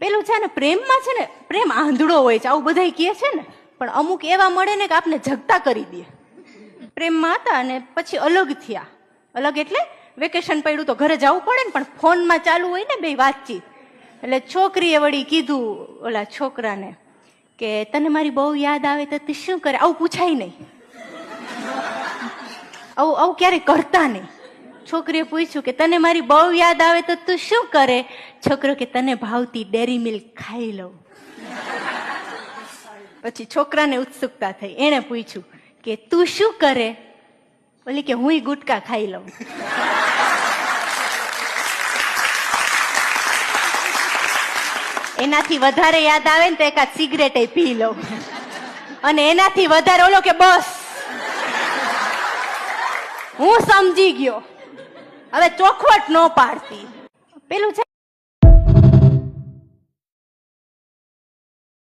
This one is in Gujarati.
પેલું છે ને પ્રેમમાં છે ને પ્રેમ આંધળો હોય છે, આવું બધા કહે છે ને, પણ અમુક એવા મળે ને કે આપને જગતા કરી દે. પ્રેમમાં હતા અને પછી અલગ થયા. અલગ એટલે વેકેશન પડ્યું તો ઘરે જવું પડે ને, પણ ફોનમાં ચાલુ હોય ને બે વાતચીત. એટલે છોકરીએ વળી કીધું ઓલા છોકરાને કે તને મારી બહુ યાદ આવે તો તું શું કરે? આવું પૂછાય નહીં, આવું ક્યારેય કરતા નહીં. છોકરીએ પૂછ્યું કે તને મારી બહુ યાદ આવે તો તું શું કરે? છોકરો કે તને ભાવતી ડેરી મિલ્ક ખાઈ લઉં. પછી છોકરાને ઉત્સુકતા થઈ, એને પૂછ્યું કે તું શું કરે? બોલી કે હુંય ગુટકા ખાઈ લઉં. એનાથી વધારે યાદ આવે ને તો એકાદ સિગરેટ પી લઉં, અને એનાથી વધારે ઓલો કે બસ હું સમજી ગયો, હવે ચોખવટ ન પાડતી. પેલું છે